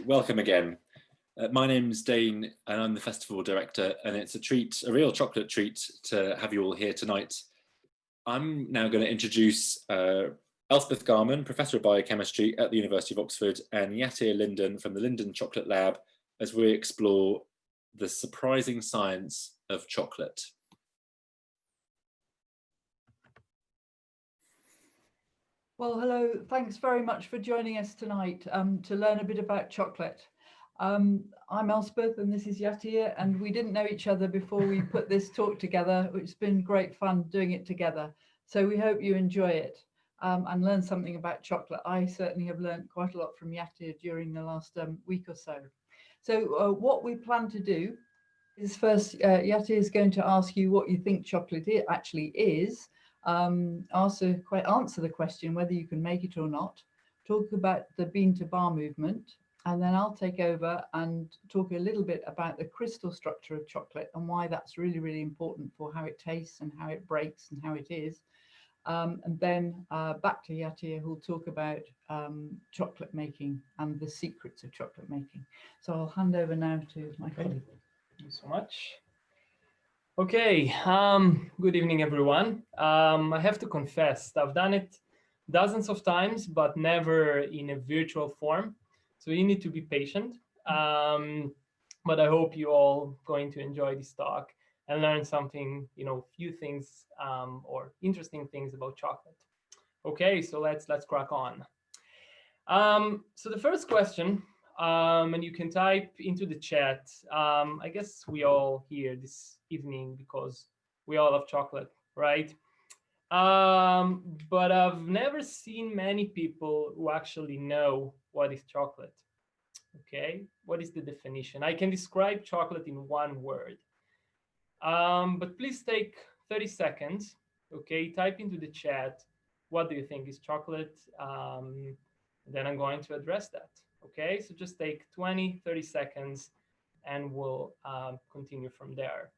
welcome again. My name's Dane and I'm the festival director, and it's a treat, a real chocolate treat to have you all here tonight. I'm now going to introduce Elspeth Garman, Professor of Biochemistry at the University of Oxford, and Yatir Linden from the Linden Chocolate Lab as we explore the surprising science of chocolate. Well, hello, thanks very much for joining us tonight to learn a bit about chocolate. I'm Elspeth and this is Yatir, and we didn't know each other before we put this talk together. It's been great fun doing it together. So we hope you enjoy it and learn something about chocolate. I certainly have learned quite a lot from Yatir during the last week or so. So what we plan to do is first, Yatir is going to ask you what you think chocolate actually is. Answer the question whether you can make it or not, talk about the bean to bar movement, and then I'll take over and talk a little bit about the crystal structure of chocolate and why that's really, really important for how it tastes and how it breaks and how it is. And then back to Yatir, who'll talk about chocolate making and the secrets of chocolate making. So I'll hand over now to my colleague. Thank you so much. Okay, good evening, everyone. I have to confess, I've done it dozens of times, but never in a virtual form. So you need to be patient. But I hope you all going to enjoy this talk and learn something, few things or interesting things about chocolate. Okay, so let's crack on. So the first question, and you can type into the chat. I guess we all here this evening because we all love chocolate, right? But I've never seen many people who actually know what is chocolate. Okay, what is the definition? I can describe chocolate in one word. But please take 30 seconds. Okay, type into the chat, what do you think is chocolate? Then I'm going to address that. Okay, so just take 20, 30 seconds and we'll continue from there.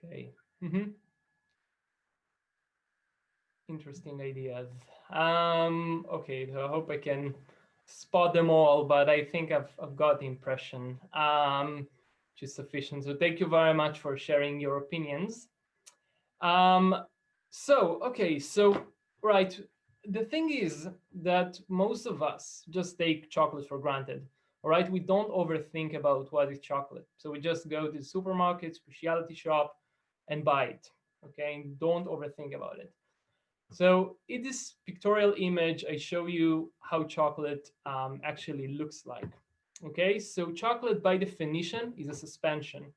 Okay. Interesting ideas. Okay, so I hope I can spot them all, but I think I've got the impression, which is sufficient. So thank you very much for sharing your opinions. Okay, so right, the thing is that most of us just take chocolate for granted. All right, we don't overthink about what is chocolate. So we just go to the supermarket, specialty shop, and buy it. Okay, and don't overthink about it. So in this pictorial image, I show you how chocolate actually looks like. Okay, so chocolate by definition is a suspension,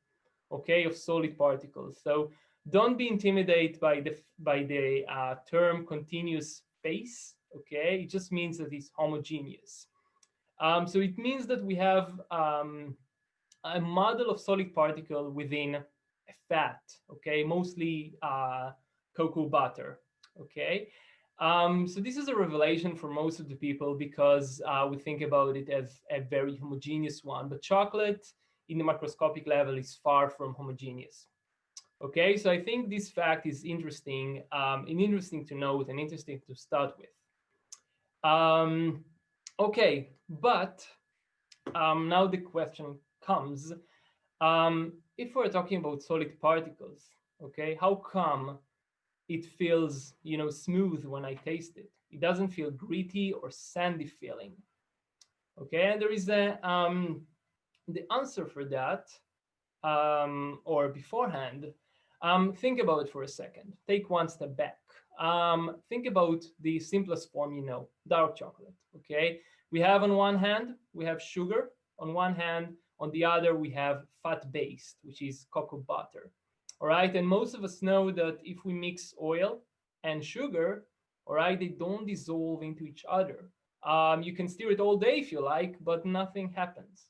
okay, of solid particles. So don't be intimidated by the term continuous phase. Okay, it just means that it's homogeneous. So it means that we have a model of solid particle within a fat. Okay, mostly cocoa butter. Okay, so this is a revelation for most of the people because we think about it as a very homogeneous one, but chocolate in the macroscopic level is far from homogeneous. Okay, so I think this fact is interesting and interesting to note and interesting to start with. Okay, but now the question comes, if we're talking about solid particles, okay, how come it feels, smooth when I taste it? It doesn't feel gritty or sandy feeling. Okay, and there is the answer for that, or beforehand. Think about it for a second. Take one step back. Think about the simplest form, dark chocolate. Okay, we have on one hand we have sugar on one hand, on the other we have fat-based, which is cocoa butter. All right, and most of us know that if we mix oil and sugar, all right, they don't dissolve into each other. You can stir it all day if you like, but nothing happens.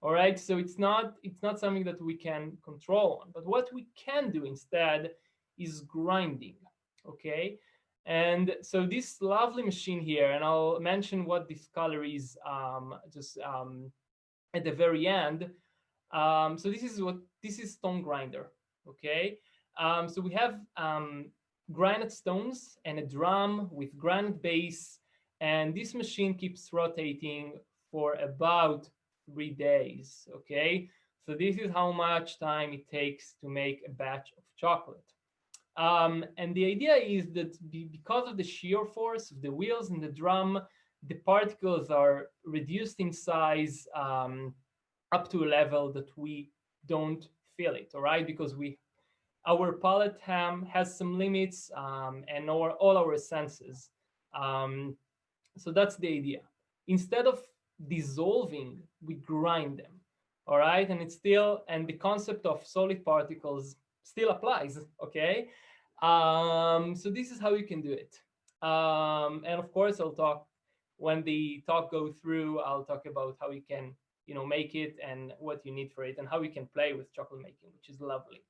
All right, so it's not something that we can control on, but what we can do instead is grinding. Okay, and so this lovely machine here, and I'll mention what this color is just at the very end. So this is stone grinder. Okay, so we have granite stones and a drum with granite base, and this machine keeps rotating for about 3 days. Okay, so this is how much time it takes to make a batch of chocolate. And the idea is that because of the shear force of the wheels and the drum, the particles are reduced in size up to a level that we don't feel it, all right? Because our palate has some limits and all our senses. So that's the idea. Instead of dissolving, we grind them, all right? And the concept of solid particles still applies, okay? So this is how you can do it. And of course, when the talk go through, I'll talk about how you can, make it and what you need for it and how you can play with chocolate making, which is lovely.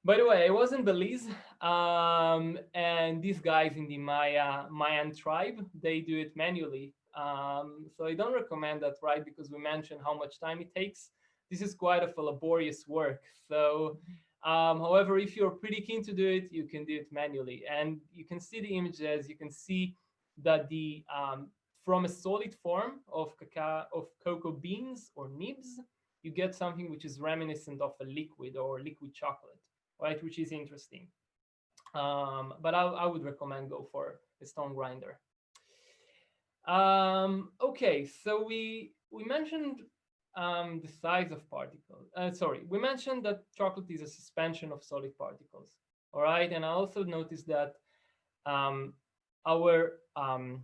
By the way, I was in Belize, and these guys in the Mayan tribe, they do it manually. So I don't recommend that, right? Because we mentioned how much time it takes. This is quite a laborious work. So, however, if you're pretty keen to do it, you can do it manually. And you can see the images. You can see that from a solid form of cocoa beans or nibs, you get something which is reminiscent of a liquid or liquid chocolate, right? Which is interesting. But I would recommend go for a stone grinder. Okay, so we mentioned the size of particles. We mentioned that chocolate is a suspension of solid particles. All right, and I also noticed that our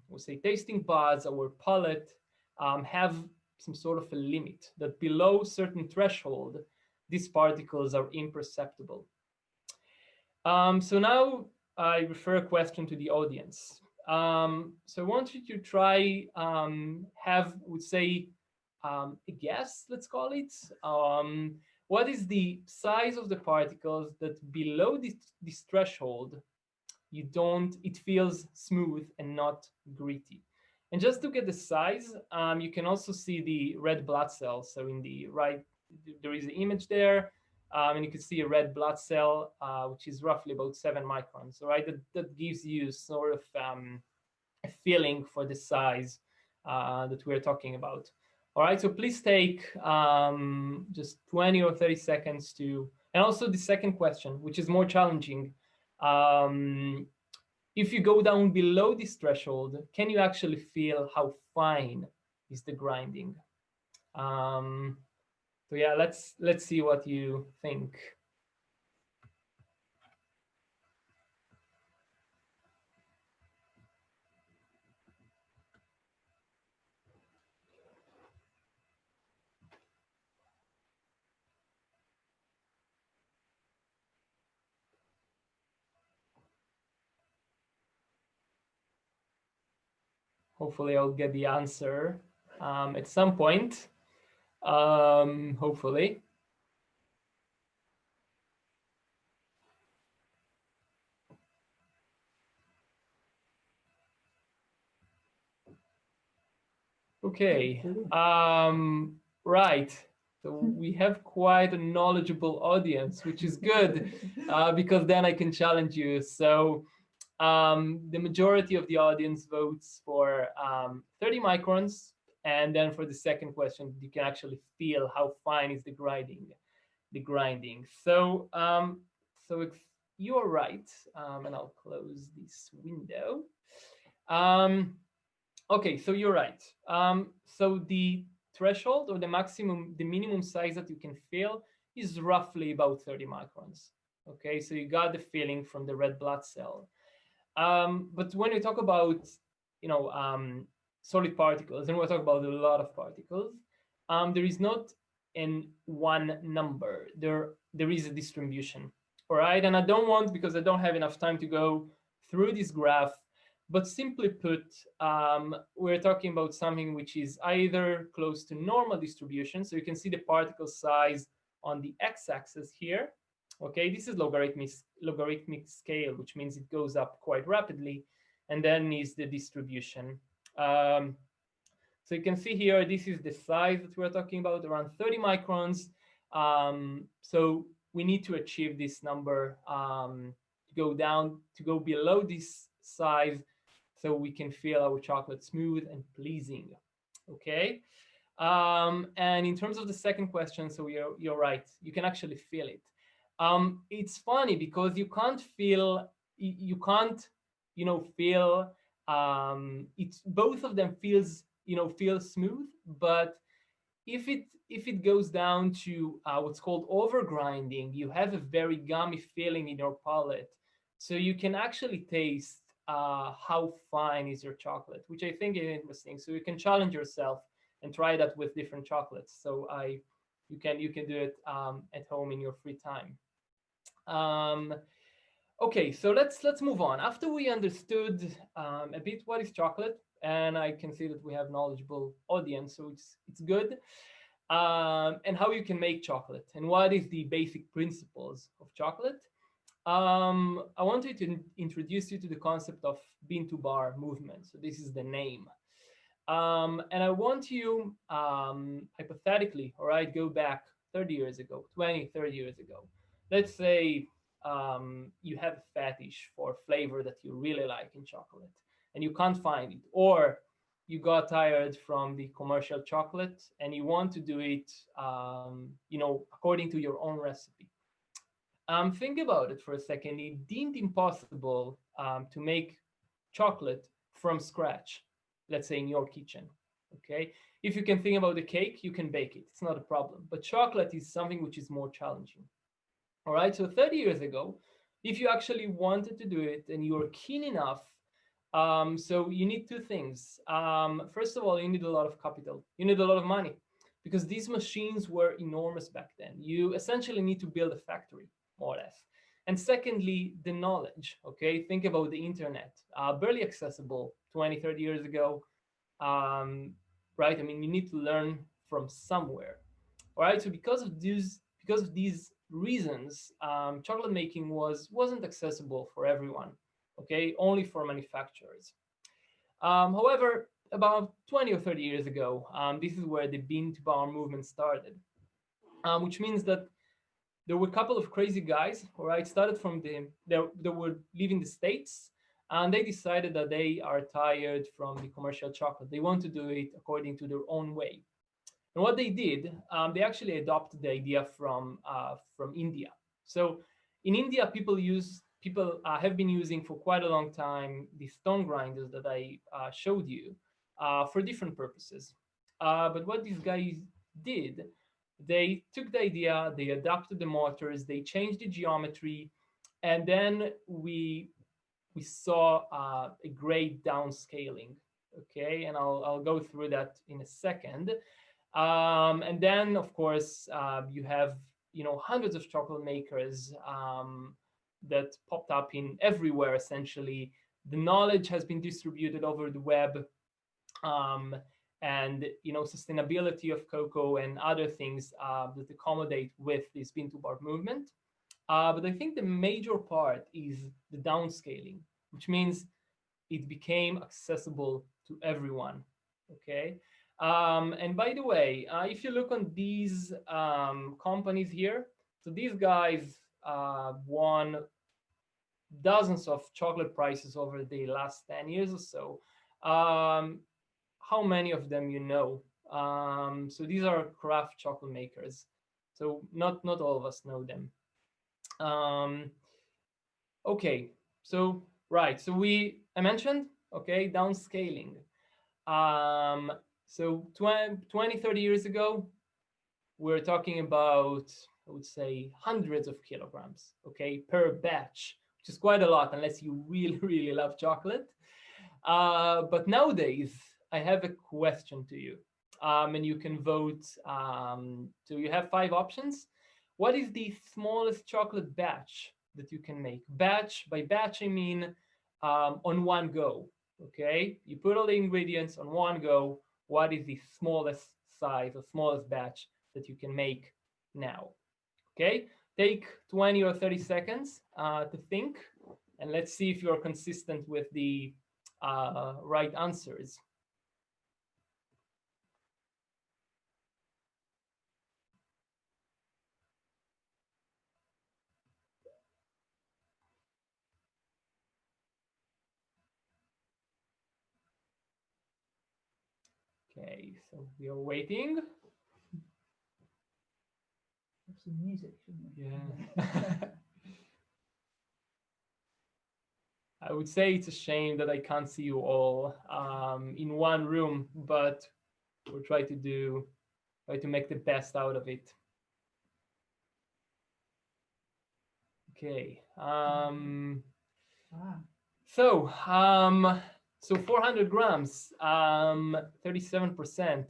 we'll say tasting buds, our palate have some sort of a limit that below certain threshold, these particles are imperceptible. So now I refer a question to the audience. So I want you to try would say a guess, let's call it. What is the size of the particles that below this threshold it feels smooth and not gritty? And just to get the size, you can also see the red blood cells. So in the right, there is an image there. And you can see a red blood cell, which is roughly about 7 microns. All right, that gives you sort of a feeling for the size that we're talking about. All right, so please take just 20 or 30 seconds to, and also the second question, which is more challenging. If you go down below this threshold, can you actually feel how fine is the grinding? So yeah, let's see what you think. Hopefully I'll get the answer at some point. Hopefully. Okay, right. So we have quite a knowledgeable audience, which is good because then I can challenge you. So the majority of the audience votes for 30 microns. And then for the second question, you can actually feel how fine is the grinding. So, so you're right. And I'll close this window. Okay, so you're right. So the threshold or the minimum size that you can feel is roughly about 30 microns. Okay, so you got the feeling from the red blood cell. But when we talk about, solid particles, and we'll talk about a lot of particles, there is not one number. There is a distribution. All right, and I don't want, because I don't have enough time to go through this graph, but simply put, we're talking about something which is either close to normal distribution. So you can see the particle size on the x-axis here. Okay, this is logarithmic scale, which means it goes up quite rapidly. And then is the distribution. So you can see here, this is the size that we're talking about, around 30 microns. So we need to achieve this number to go down, to go below this size, so we can feel our chocolate smooth and pleasing. Okay. And in terms of the second question, so you're right, you can actually feel it. It's funny because you can't feel, feel, it's both of them feel smooth, but if it goes down to what's called overgrinding, you have a very gummy feeling in your palate. So you can actually taste how fine is your chocolate, which I think is interesting. So you can challenge yourself and try that with different chocolates. So you can do it at home in your free time. Okay, so let's move on. After we understood a bit what is chocolate, and I can see that we have knowledgeable audience, so it's good. And how you can make chocolate, and what is the basic principles of chocolate. I wanted to introduce you to the concept of bean to bar movement. So this is the name. And I want you, hypothetically, all right, go back 30 years ago, 20, 30 years ago. Let's say you have a fetish for flavor that you really like in chocolate and you can't find it, or you got tired from the commercial chocolate and you want to do it, according to your own recipe. Think about it for a second. It deemed impossible to make chocolate from scratch, let's say in your kitchen. Okay, if you can think about a cake, you can bake it. It's not a problem. But chocolate is something which is more challenging. All right. So 30 years ago, if you actually wanted to do it and you were keen enough, so you need two things. First of all, you need a lot of capital. You need a lot of money because these machines were enormous back then. You essentially need to build a factory, more or less. And secondly, the knowledge. Okay, think about the internet, barely accessible 20, 30 years ago. Right? I mean, you need to learn from somewhere. All right. So because of these reasons, chocolate making wasn't accessible for everyone. Okay, only for manufacturers. However, about 20 or 30 years ago, this is where the bean to bar movement started, which means that there were a couple of crazy guys, all right, started from they were leaving the States, and they decided that they are tired from the commercial chocolate. They want to do it according to their own way. And what they did, they actually adopted the idea from India. So in India, people have been using for quite a long time the stone grinders that I showed you for different purposes. But what these guys did, they took the idea, they adapted the motors, they changed the geometry, and then we saw a great downscaling. Okay, and I'll go through that in a second. And then, of course, you have hundreds of chocolate makers that popped up in everywhere. Essentially, the knowledge has been distributed over the web, and sustainability of cocoa and other things that accommodate with this bean to bar movement. But I think the major part is the downscaling, which means it became accessible to everyone. Okay. And by the way, if you look on these companies here, so these guys won dozens of chocolate prizes over the last 10 years or so. How many of them you know? So these are craft chocolate makers. So not all of us know them. Okay, so right, so I mentioned, okay, downscaling. So 20, 30 years ago, we're talking about, I would say, hundreds of kilograms, okay, per batch, which is quite a lot unless you really, really love chocolate. But nowadays, I have a question to you, and you can vote. So you have 5 options. What is the smallest chocolate batch that you can make? Batch, by batch, I mean on one go. Okay, you put all the ingredients on one go. What is the smallest size or smallest batch that you can make now? Okay, take 20 or 30 seconds to think, and let's see if you're consistent with the right answers. Okay, so we are waiting. Have some music, shouldn't we? Yeah. I would say it's a shame that I can't see you all in one room, but we'll try to make the best out of it. Okay. So 400 grams, 37%,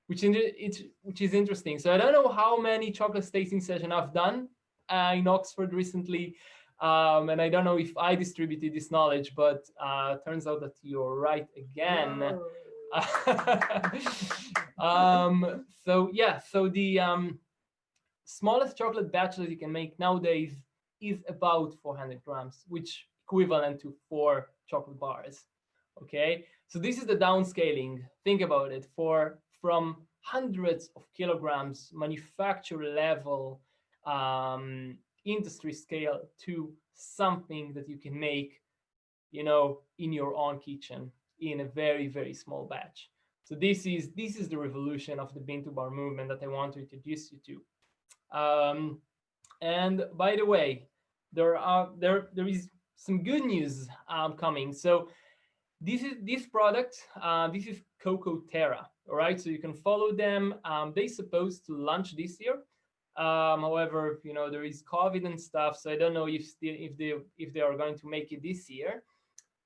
which is interesting. So I don't know how many chocolate tasting sessions I've done in Oxford recently, and I don't know if I distributed this knowledge, but turns out that you're right again. So yeah, so the smallest chocolate batch that you can make nowadays is about 400 grams, which equivalent to 4 chocolate bars. Okay, so this is the downscaling. Think about it. From hundreds of kilograms manufacturer level industry scale to something that you can make, in your own kitchen in a very, very small batch. So this is the revolution of the bean to bar movement that I want to introduce you to. And by the way, there is some good news coming. So this product, this is Cocoa Terra. All right, so you can follow them. They're supposed to launch this year. However, there is COVID and stuff, so I don't know if they are going to make it this year.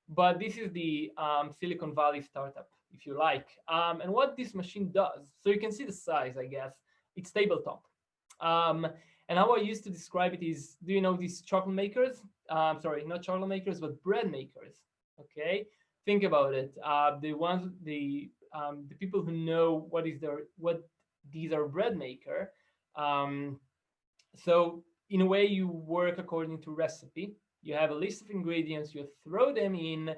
But this is the Silicon Valley startup, if you like. And what this machine does, so you can see the size, I guess. It's tabletop. And how I used to describe it is, do you know these chocolate makers? Sorry, not chocolate makers, but bread makers. Okay, think about it. The people who know what these are bread maker. So in a way, you work according to recipe. You have a list of ingredients. You throw them in.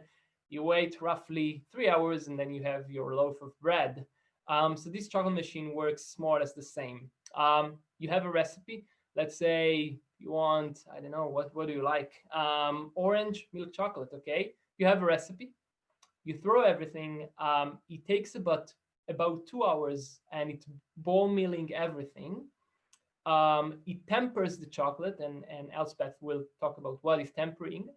You wait roughly 3 hours, and then you have your loaf of bread. So this chocolate machine works more or less the same. You have a recipe. Let's say you want, I don't know, what do you like? Orange milk chocolate, okay? You have a recipe. You throw everything. It takes about 2 hours, and it's ball milling everything. It tempers the chocolate, and Elspeth will talk about what is tempering.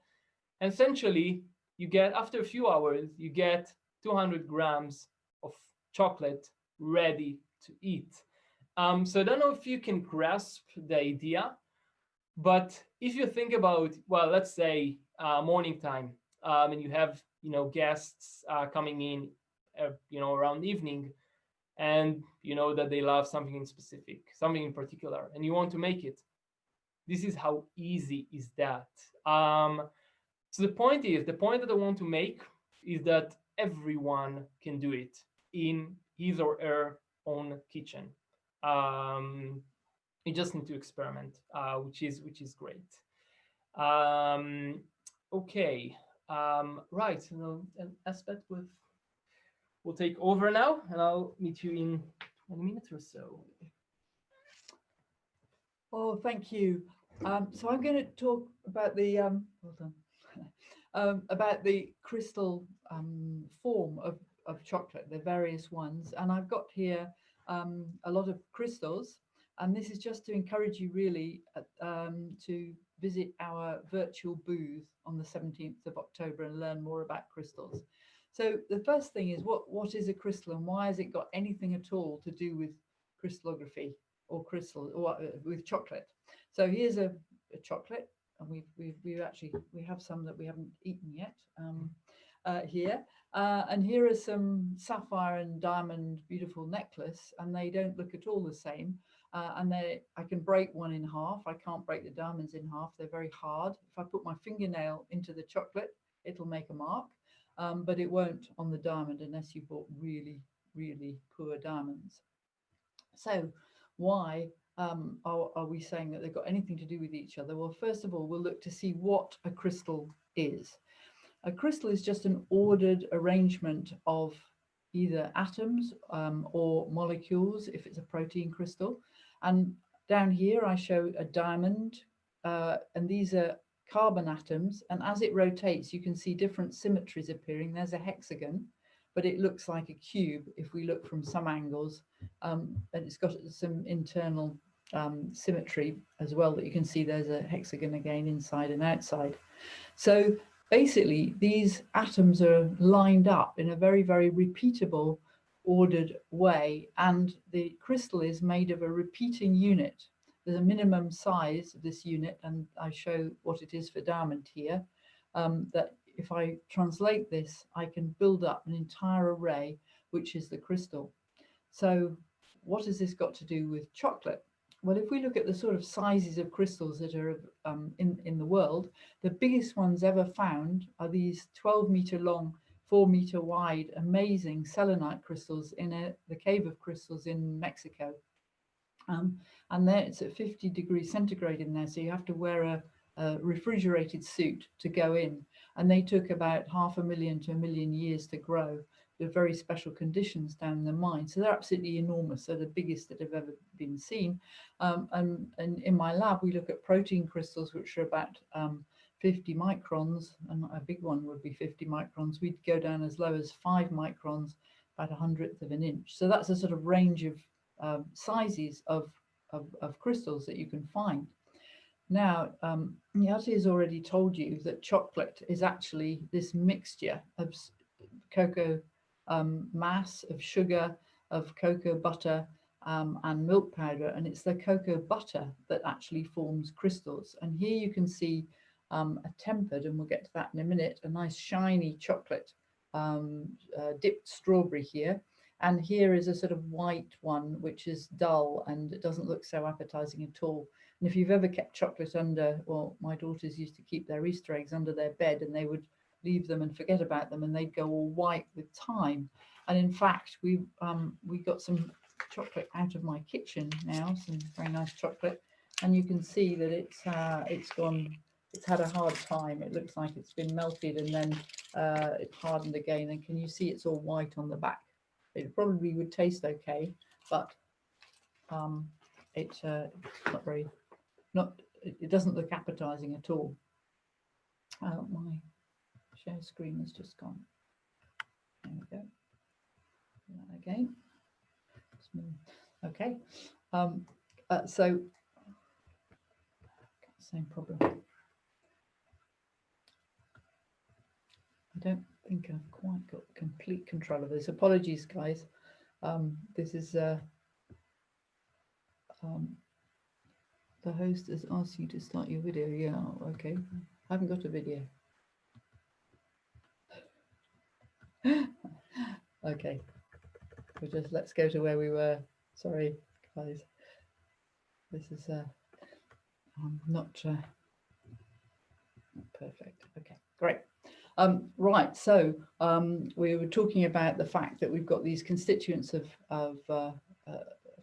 And essentially, you get, after a few hours, you get 200 grams of chocolate ready to eat. So I don't know if you can grasp the idea, but if you think about, well, let's say morning time, and you have guests coming in, around evening, and you know that they love something in specific, something in particular, and you want to make it. This is how easy is that. So the point that I want to make is that everyone can do it in his or her own kitchen. You just need to experiment, which is great. Okay, right. So Aspect will take over now, and I'll meet you in 20 minutes or so. Oh, thank you. So I'm going to talk about the about the crystal form of chocolate, the various ones, and I've got here a lot of crystals, and this is just to encourage you really to visit our virtual booth on the 17th of October and learn more about crystals. So the first thing is, what is a crystal, and why has it got anything at all to do with crystallography or crystal or with chocolate? So here's a chocolate, and we have some that we haven't eaten yet here, and here are some sapphire and diamond beautiful necklace, and they don't look at all the same. And I can break one in half. I can't break the diamonds in half. They're very hard. If I put my fingernail into the chocolate, it'll make a mark, but it won't on the diamond unless you bought really, really poor diamonds. So why are we saying that they've got anything to do with each other? Well, first of all, we'll look to see what a crystal is. A crystal is just an ordered arrangement of either atoms or molecules, if it's a protein crystal. And down here, I show a diamond, and these are carbon atoms. And as it rotates, you can see different symmetries appearing. There's a hexagon, but it looks like a cube if we look from some angles, and it's got some internal symmetry as well, that you can see there's a hexagon again inside and outside. So basically these atoms are lined up in a very, very repeatable, ordered way, and the crystal is made of a repeating unit. There's a minimum size of this unit, and I show what it is for diamond here, that if I translate this, I can build up an entire array, which is the crystal. So what has this got to do with chocolate? Well, if we look at the sort of sizes of crystals that are in the world, the biggest ones ever found are these 12-meter long, 4-meter wide, amazing selenite crystals in the Cave of Crystals in Mexico. And there it's at 50 degrees centigrade in there, so you have to wear a refrigerated suit to go in. And they took about 500,000 to 1 million years to grow. They're very special conditions down in the mine, so they're absolutely enormous. They're the biggest that have ever been seen. And in my lab, we look at protein crystals, which are about 50 microns, and a big one would be 50 microns. We'd go down as low as 5 microns, about 1/100 of an inch. So that's a sort of range of sizes of crystals that you can find. Now, Yati has already told you that chocolate is actually this mixture of cocoa mass, of sugar, of cocoa butter, and milk powder, and it's the cocoa butter that actually forms crystals. And here you can see a tempered, and we'll get to that in a minute, a nice shiny chocolate dipped strawberry here. And here is a sort of white one, which is dull and it doesn't look so appetizing at all. And if you've ever kept chocolate under, well, my daughters used to keep their Easter eggs under their bed, and they would leave them and forget about them, and they'd go all white with time. And in fact, we got some chocolate out of my kitchen now, some very nice chocolate, and you can see that it's had a hard time. It looks like it's been melted and then it hardened again. And can you see it's all white on the back? It probably would taste okay, but it's it doesn't look appetizing at all. My share screen has just gone. There we go. Do that again. Okay. So same problem. I don't think I've quite got complete control of this. Apologies, guys. This is the host has asked you to start your video. Yeah, okay. I haven't got a video. Okay. Let's go to where we were. Sorry, guys. This is not perfect. Okay, great. Right, so we were talking about the fact that we've got these constituents of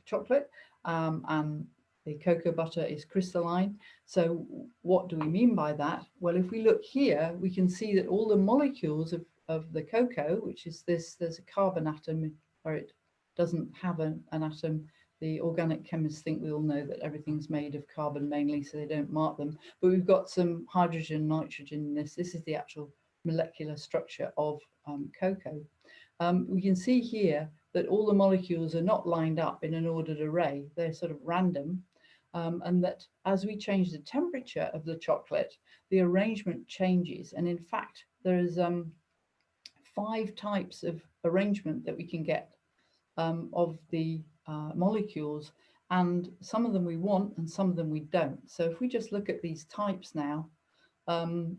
chocolate, and the cocoa butter is crystalline. So what do we mean by that? Well, if we look here, we can see that all the molecules of the cocoa, which is this, there's a carbon atom where it doesn't have an atom. The organic chemists think we all know that everything's made of carbon mainly, so they don't mark them. But we've got some hydrogen, nitrogen in this. This is the actual molecular structure of cocoa. We can see here that all the molecules are not lined up in an ordered array. They're sort of random, and that as we change the temperature of the chocolate, the arrangement changes. And in fact, there is 5 types of arrangement that we can get of the molecules, and some of them we want and some of them we don't. So if we just look at these types now,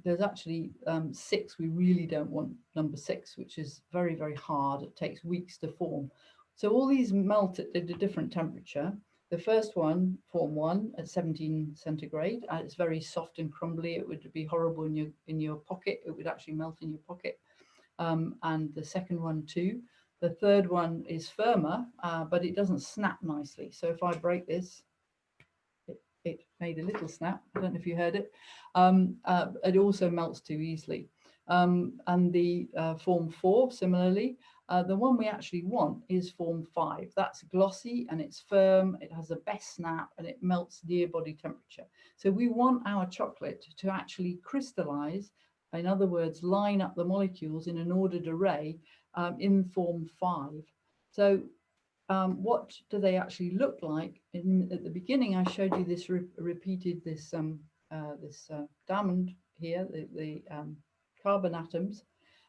there's actually 6 we really don't want. Number 6, which is very, very hard. It takes weeks to form. So all these melt at a different temperature. The first one, form 1 at 17 centigrade. It's very soft and crumbly. It would be horrible in your pocket. It would actually melt in your pocket. And the second one too. The third one is firmer, but it doesn't snap nicely. So if I break this, it made a little snap. I don't know if you heard it. It also melts too easily. And the form 4, similarly, the one we actually want is form 5. That's glossy and it's firm. It has the best snap and it melts near body temperature. So we want our chocolate to actually crystallize. In other words, line up the molecules in an ordered array in form 5. So what do they actually look like? At the beginning, I showed you this repeated this diamond here, the carbon atoms.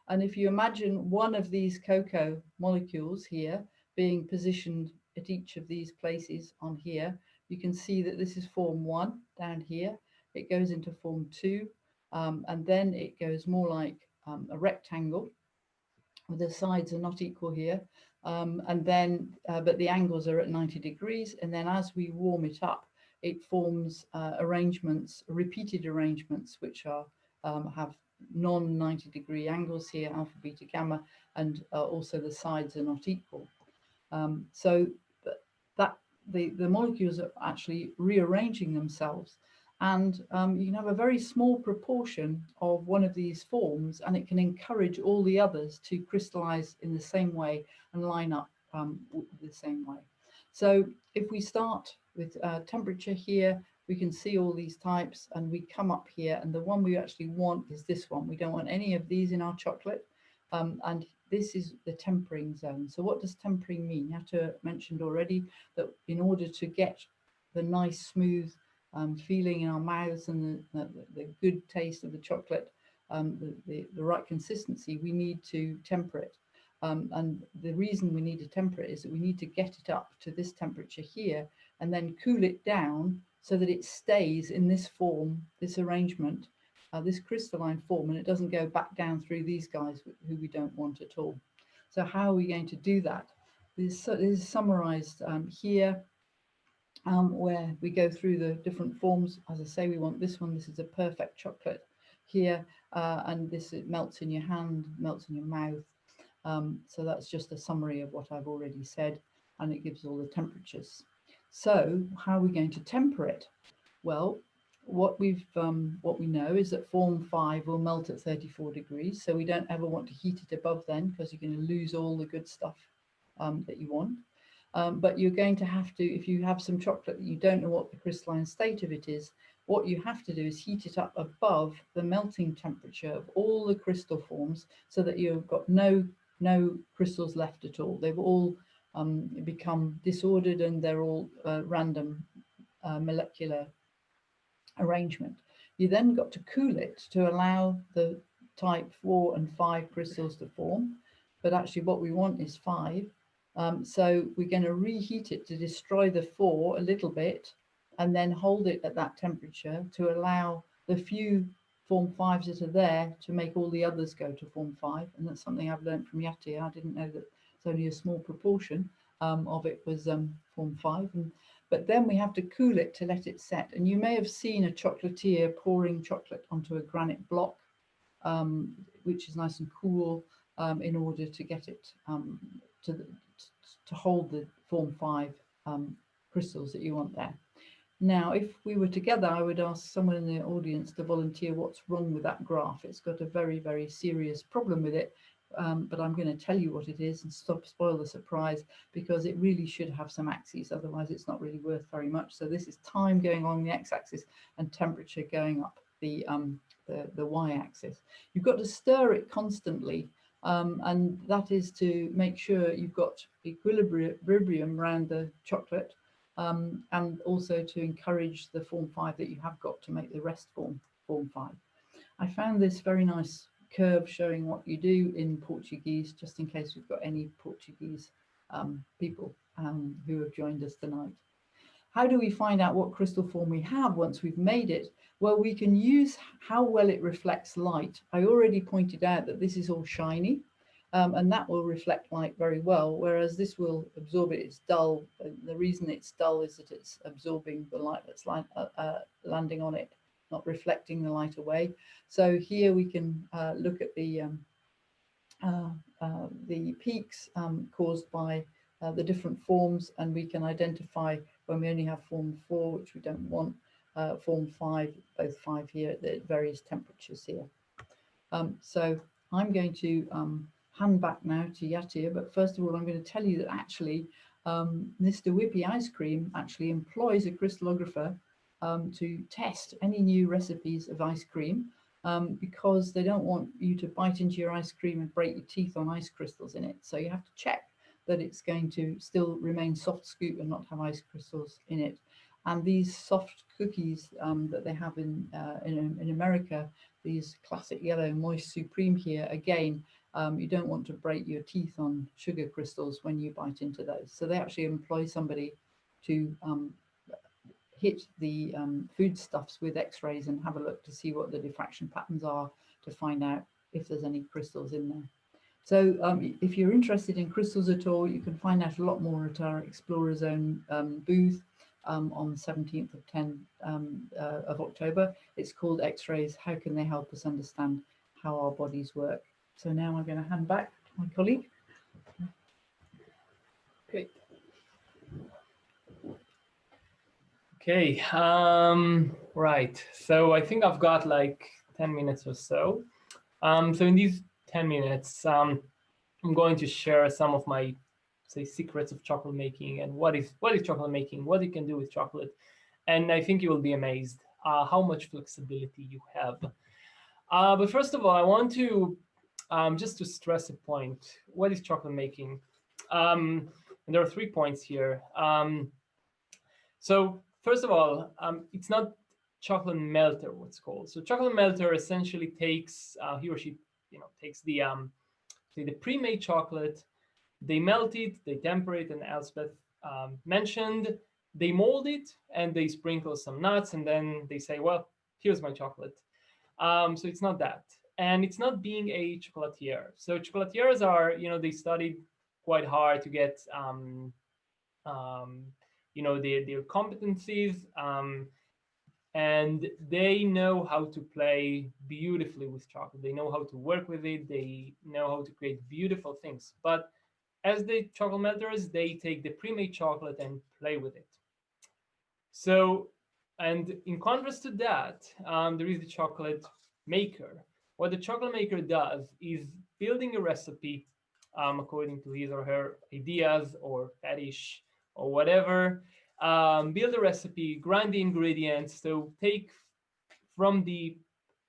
And if you imagine one of these cocoa molecules here being positioned at each of these places on here, you can see that this is form 1 down here. It goes into form 2, and then it goes more like a rectangle. The sides are not equal here, and then but the angles are at 90 degrees, and then as we warm it up, it forms arrangements, repeated arrangements, which are have non-90 degree angles here, alpha, beta, gamma, and also the sides are not equal. So that the molecules are actually rearranging themselves, and you can have a very small proportion of one of these forms, and it can encourage all the others to crystallize in the same way and line up the same way. So if we start with temperature here, we can see all these types, and we come up here, and the one we actually want is this one. We don't want any of these in our chocolate, and this is the tempering zone. So what does tempering mean? Yatta mentioned already that in order to get the nice smooth feeling in our mouths and the good taste of the chocolate, the right consistency, we need to temper it. And the reason we need to temper it is that we need to get it up to this temperature here and then cool it down so that it stays in this form, this arrangement, this crystalline form, and it doesn't go back down through these guys who we don't want at all. So how are we going to do that? This is summarized here, where we go through the different forms. As I say, we want this one. This is a perfect chocolate here, and this, it melts in your hand, melts in your mouth. So that's just a summary of what I've already said, and it gives all the temperatures. So how are we going to temper it? Well, what we know is that form 5 will melt at 34 degrees. So we don't ever want to heat it above then, because you're going to lose all the good stuff that you want. But you're going to have to, if you have some chocolate that you don't know what the crystalline state of it is, what you have to do is heat it up above the melting temperature of all the crystal forms, so that you've got no crystals left at all. They've all become disordered, and they're all random molecular arrangement. You then got to cool it to allow the type 4 and 5 crystals to form, but actually what we want is 5. So we're going to reheat it to destroy the 4 a little bit, and then hold it at that temperature to allow the few form 5s that are there to make all the others go to form 5. And that's something I've learned from Yatta. I didn't know that it's only a small proportion of it was form 5. But then we have to cool it to let it set. And you may have seen a chocolatier pouring chocolate onto a granite block, which is nice and cool, in order to get it to hold the form 5 crystals that you want there. Now, if we were together, I would ask someone in the audience to volunteer what's wrong with that graph. It's got a very, very serious problem with it, but I'm going to tell you what it is and spoil the surprise, because it really should have some axes, otherwise it's not really worth very much. So this is time going along the x-axis and temperature going up the y-axis. You've got to stir it constantly, and that is to make sure you've got equilibrium around the chocolate, and also to encourage the form 5 that you have got to make the rest form 5. I found this very nice curve showing what you do in Portuguese, just in case we've got any Portuguese people who have joined us tonight. How do we find out what crystal form we have once we've made it? Well, we can use how well it reflects light. I already pointed out that this is all shiny, and that will reflect light very well, whereas this will absorb it. It's dull. The reason it's dull is that it's absorbing the light that's landing on it, not reflecting the light away. So here we can look at the peaks caused by the different forms, and we can identify when we only have form 4, which we don't want, form 5, both 5 here at the various temperatures here. So I'm going to hand back now to Yatta, but first of all, I'm going to tell you that actually Mr. Whippy Ice Cream actually employs a crystallographer to test any new recipes of ice cream. because they don't want you to bite into your ice cream and break your teeth on ice crystals in it. So you have to check that it's going to still remain soft scoop and not have ice crystals in it. And these soft cookies that they have in America, these classic yellow moist supreme here, again, you don't want to break your teeth on sugar crystals when you bite into those. So they actually employ somebody to hit the foodstuffs with x-rays and have a look to see what the diffraction patterns are to find out if there's any crystals in there. So if you're interested in crystals at all, you can find out a lot more at our Explorer Zone booth on the 17th of October. It's called X-rays, how can they help us understand how our bodies work? So now I'm going to hand back to my colleague. Great. Okay, right. So I think I've got like 10 minutes or so. So in these 10 minutes, I'm going to share some of my, say, secrets of chocolate making and what is chocolate making, what you can do with chocolate. And I think you will be amazed how much flexibility you have. But first of all, I want to just to stress a point. What is chocolate making? And there are 3 points here. So first of all, it's not chocolate melter, what's called. So chocolate melter essentially takes, he or she, takes the, say, the pre-made chocolate, they melt it, they temper it, and Elspeth mentioned, they mold it, and they sprinkle some nuts, and then they say, well, here's my chocolate. So it's not that. And it's not being a chocolatier. So chocolatiers are, they studied quite hard to get, their competencies, and they know how to play beautifully with chocolate. They know how to work with it. They know how to create beautiful things. But as the chocolate melters, they take the pre-made chocolate and play with it. So, and in contrast to that, there is the chocolate maker. What the chocolate maker does is building a recipe according to his or her ideas or fetish or whatever. Build a recipe, grind the ingredients. So take from the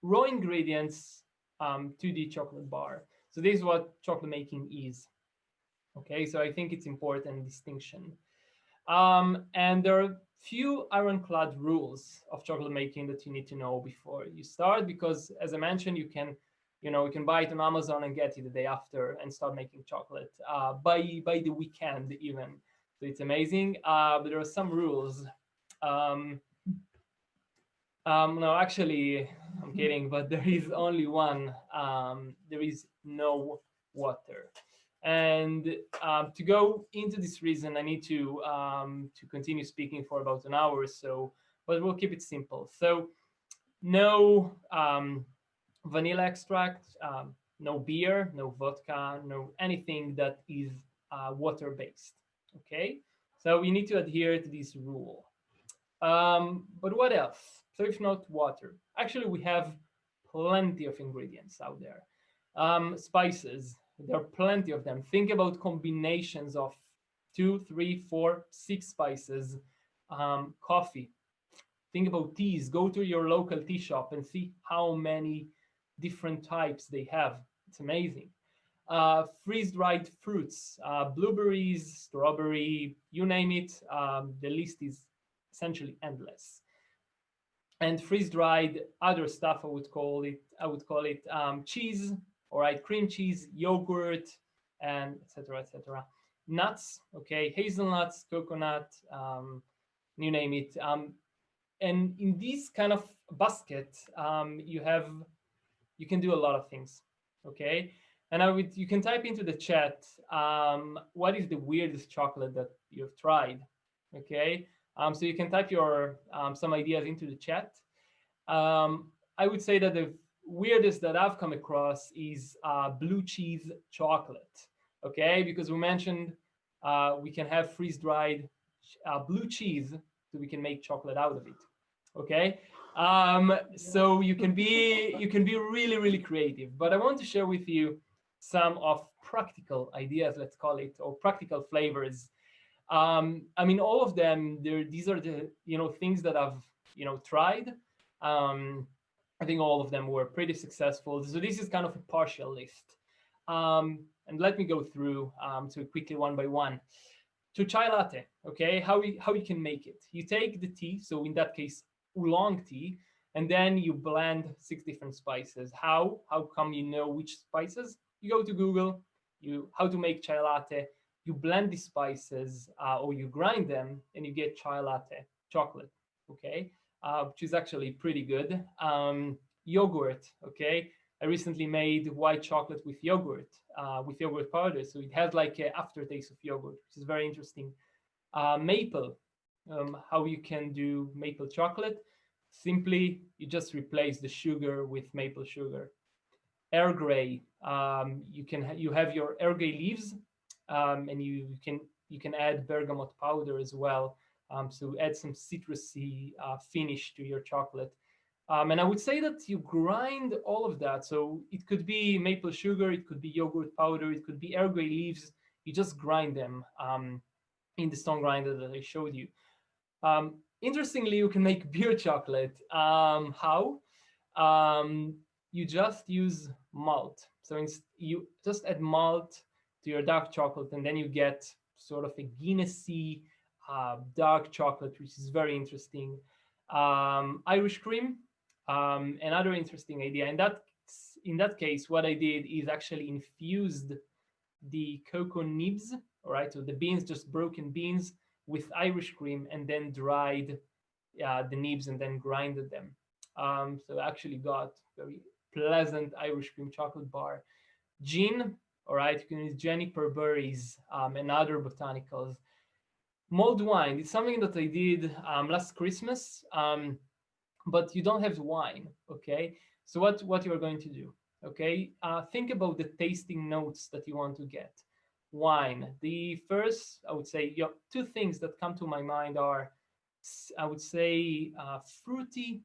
raw ingredients to the chocolate bar. So this is what chocolate making is. Okay, so I think it's important distinction. And there are few ironclad rules of chocolate making that you need to know before you start, because as I mentioned, you can buy it on Amazon and get it the day after and start making chocolate by the weekend even. So it's amazing. But there are some rules. No, actually, I'm kidding, but there is only one. There is no water. And to go into this reason, I need to continue speaking for about an hour or so, but we'll keep it simple. So no vanilla extract, no beer, no vodka, no anything that is water-based, okay? So we need to adhere to this rule. But what else? So if not water, actually we have plenty of ingredients out there. Spices, there are plenty of them. Think about combinations of 2, 3, 4, 6 spices. Coffee. Think about teas. Go to your local tea shop and see how many different types they have. It's amazing. Freeze-dried fruits, blueberries, strawberry, you name it. The list is essentially endless. And freeze-dried other stuff, I would call it cheese, all right, cream cheese, yogurt, and etc., etc. Nuts, okay, hazelnuts, coconut, you name it. And in this kind of basket, you can do a lot of things, okay. And you can type into the chat what is the weirdest chocolate that you've tried, okay. So you can type your some ideas into the chat. I would say that the weirdest that I've come across is blue cheese chocolate, okay? Because we mentioned we can have freeze-dried blue cheese, so we can make chocolate out of it, okay? So you can be really, really creative. But I want to share with you some of practical ideas, let's call it, or practical flavors. I mean, all of them, these are the things that I've tried. I think all of them were pretty successful. So this is kind of a partial list. And let me go through so quickly one by one. To chai latte, okay, how you can make it. You take the tea, so in that case, oolong tea, and then you blend 6 different spices. How come you know which spices? You go to Google, how to make chai latte, you blend the spices or you grind them and you get chai latte, chocolate, okay, which is actually pretty good. Yogurt, okay. I recently made white chocolate with yogurt powder, so it has like an aftertaste of yogurt, which is very interesting. Maple, how you can do maple chocolate? Simply, you just replace the sugar with maple sugar. Earl Grey, you have your Earl Grey leaves, and you can add bergamot powder as well. So add some citrusy finish to your chocolate. And I would say that you grind all of that. So it could be maple sugar, it could be yogurt powder, it could be Earl Grey leaves. You just grind them in the stone grinder that I showed you. Interestingly, you can make beer chocolate. How? You just use malt. So you just add malt to your dark chocolate, and then you get sort of a Guinnessy dark chocolate, which is very interesting. Irish cream, another interesting idea. In that case, what I did is actually infused the cocoa nibs, all right, so the beans, just broken beans, with Irish cream, and then dried the nibs and then grinded them. So I actually got very pleasant Irish cream chocolate bar. Gin, all right, you can use juniper berries and other botanicals. Mulled wine, it's something that I did last Christmas, but you don't have wine, okay? So what you're going to do, okay? Think about the tasting notes that you want to get. Wine, the first, I would say, two things that come to my mind are, I would say, fruity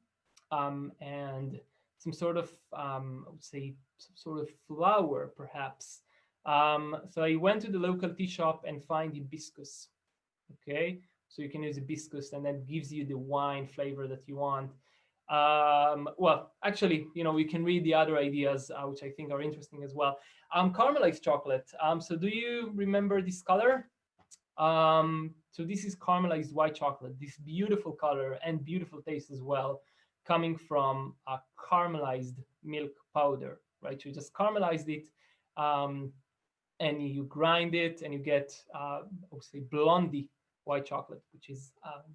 and some sort of, I would say, some sort of flower, perhaps. So I went to the local tea shop and find hibiscus, okay? So you can use hibiscus, and that gives you the wine flavor that you want. Well, actually, you can read the other ideas, which I think are interesting as well. Caramelized chocolate. So do you remember this color? So this is caramelized white chocolate, this beautiful color and beautiful taste as well, coming from a caramelized milk powder, right? So you just caramelized it, and you grind it, and you get, I would say, blondie white chocolate, which is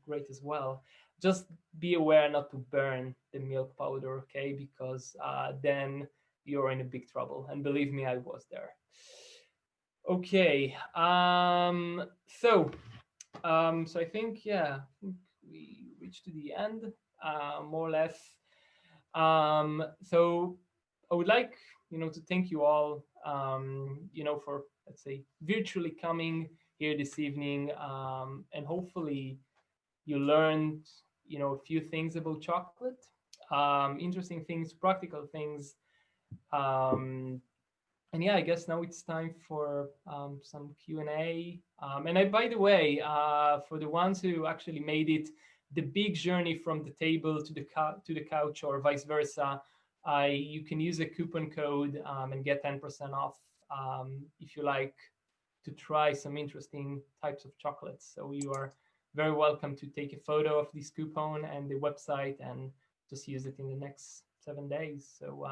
great as well. Just be aware not to burn the milk powder, okay? Because then you're in a big trouble. And believe me, I was there. Okay, so I think, yeah, I think we reached to the end, more or less. So I would like, to thank you all, for, let's say, virtually coming here this evening, and hopefully you learned, a few things about chocolate, interesting things, practical things. And yeah, I guess now it's time for some Q&A. And by the way, for the ones who actually made it the big journey from the table to the couch or vice versa, you can use a coupon code and get 10% off if you like to try some interesting types of chocolates. So you are very welcome to take a photo of this coupon and the website and just use it in the next 7 days. So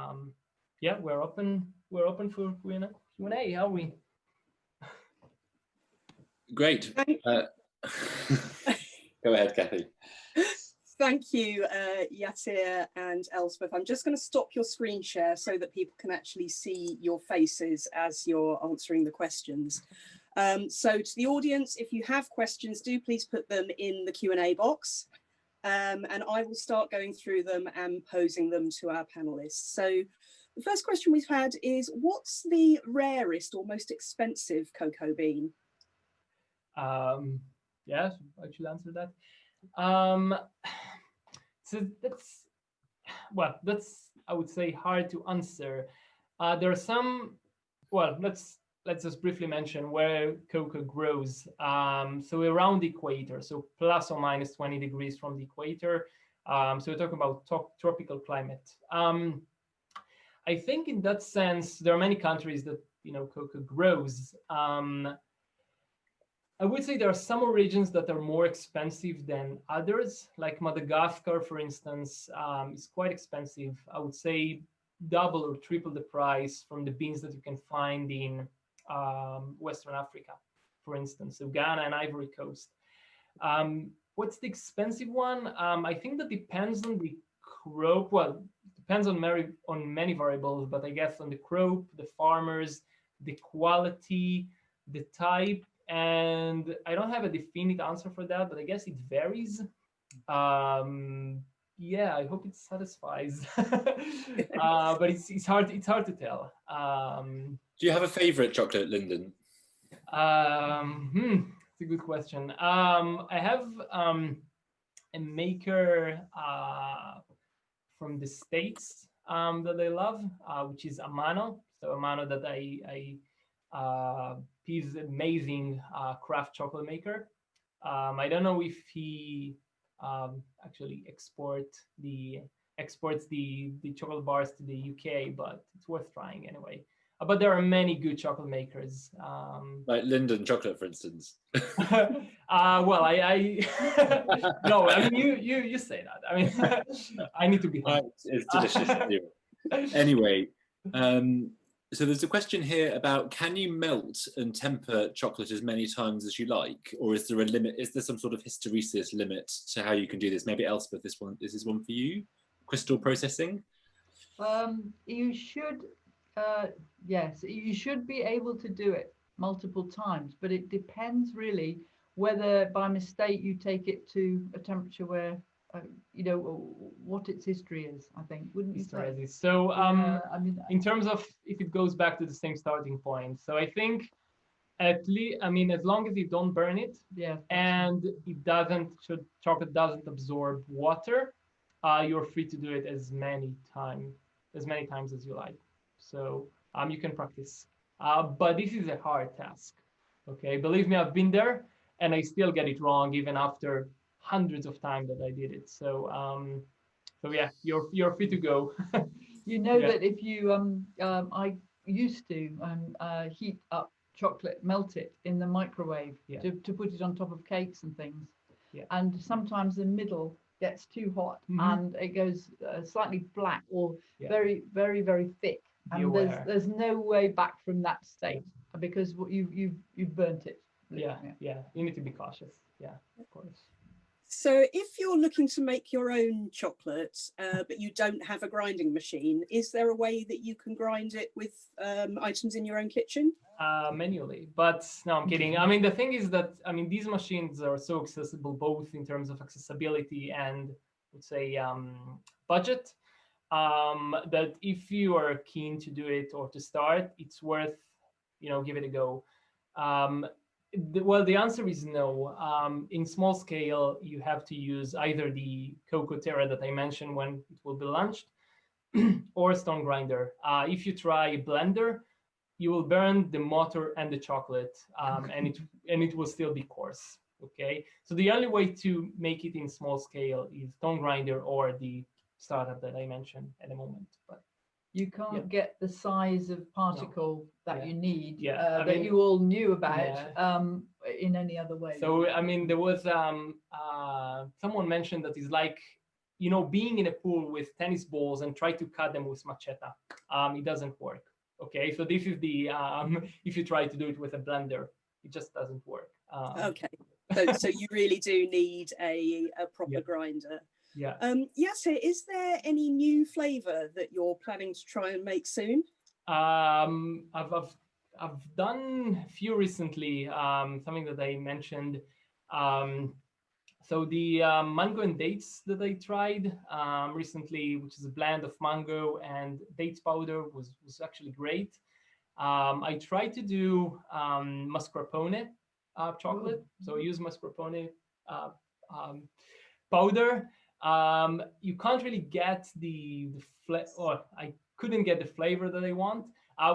yeah, we're open for Q&A, are we? Great. Go ahead, Kathy. Thank you, Yatir and Elspeth. I'm just going to stop your screen share so that people can actually see your faces as you're answering the questions. So to the audience, if you have questions, do please put them in the Q&A box. And I will start going through them and posing them to our panelists. So the first question we've had is, what's the rarest or most expensive cocoa bean? Yeah, I should answer that. So that's I would say hard to answer. There are some. Well, let's just briefly mention where cocoa grows. So around the equator, so plus or minus 20 degrees from the equator, So we're talking about tropical climate. I think in that sense, there are many countries that cocoa grows. I would say there are some regions that are more expensive than others, like Madagascar, for instance, is quite expensive. I would say double or triple the price from the beans that you can find in Western Africa, for instance, so Ghana and Ivory Coast. What's the expensive one? I think that depends on the crop. Well, depends on many variables, but I guess on the crop, the farmers, the quality, the type. And I don't have a definite answer for that, but I guess it varies. Yeah, I hope it satisfies. But it's hard to tell. Do you have a favorite chocolate, Lyndon? It's a good question. I have a maker from the States that I love, which is Amano. So Amano that he's amazing craft chocolate maker. I don't know if he actually exports the chocolate bars to the UK, but it's worth trying anyway. But there are many good chocolate makers. Like Lyndon Chocolate, for instance. Well, I no, I mean you say that. I mean, I need to be humble. It's delicious. Anyway, so there's a question here about, can you melt and temper chocolate as many times as you like, or is there a limit? Is there some sort of hysteresis limit to how you can do this? Maybe Elspeth, this is one for you. Crystal processing. You should, yes, you should be able to do it multiple times, but it depends really whether by mistake you take it to a temperature where what its history is, I think, wouldn't you say? So I mean, in terms of if it goes back to the same starting point, so I think at least, I mean, as long as you don't burn it, yeah, and chocolate doesn't absorb water, you're free to do it as many times as you like. So you can practice, but this is a hard task. Okay, believe me, I've been there, and I still get it wrong even after hundreds of times that I did it. So yeah, you're free to go. that if you I used to heat up chocolate, melt it in the microwave to put it on top of cakes and things. Yeah. And sometimes the middle gets too hot and it goes slightly black or very, very, very thick. And there's no way back from that state because you've burnt it. Yeah. You need to be cautious. Yeah, of course. So if you're looking to make your own chocolate, but you don't have a grinding machine, is there a way that you can grind it with items in your own kitchen? Manually, but no, I'm kidding. I mean, the thing is that, I mean, these machines are so accessible, both in terms of accessibility and, let's say, budget, that if you are keen to do it or to start, it's worth, give it a go. Well, the answer is no. In small scale, you have to use either the Cocoa Terra that I mentioned when it will be launched, or a stone grinder. If you try a blender, you will burn the motor and the chocolate, and it will still be coarse. Okay, so the only way to make it in small scale is stone grinder or the startup that I mentioned at the moment. But you can't get the size of particle that you need that you all knew about in any other way. So I mean, there was someone mentioned that is like, being in a pool with tennis balls and try to cut them with macheta. It doesn't work. Okay, so this is the if you try to do it with a blender, it just doesn't work. Okay, so you really do need a proper grinder. Yeah. Yassir, is there any new flavour that you're planning to try and make soon? I've done a few recently. Something that I mentioned. So the mango and dates that I tried recently, which is a blend of mango and dates powder, was actually great. I tried to do mascarpone chocolate. So I use mascarpone powder. You can't really get I couldn't get the flavor that I want.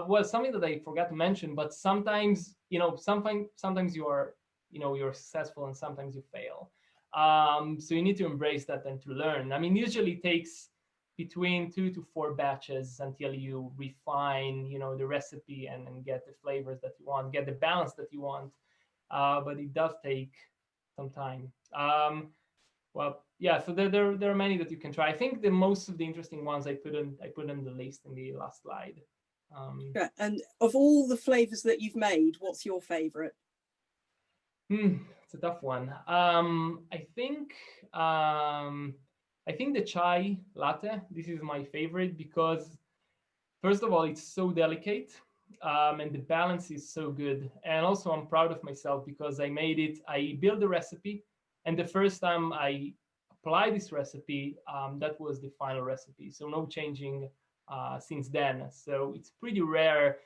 Was something that I forgot to mention, but sometimes, sometimes you are, you're successful and sometimes you fail. So you need to embrace that and to learn. I mean, usually it takes between 2 to 4 batches until you refine, the recipe and get the flavors that you want, get the balance that you want. But it does take some time. Well, yeah. So there are many that you can try. I think the most of the interesting ones I put in the list in the last slide. Yeah, and of all the flavors that you've made, what's your favorite? It's a tough one. I think the chai latte. This is my favorite because, first of all, it's so delicate, and the balance is so good. And also, I'm proud of myself because I made it. I built the recipe, and the first time I applied this recipe, that was the final recipe. So no changing since then. So it's pretty rare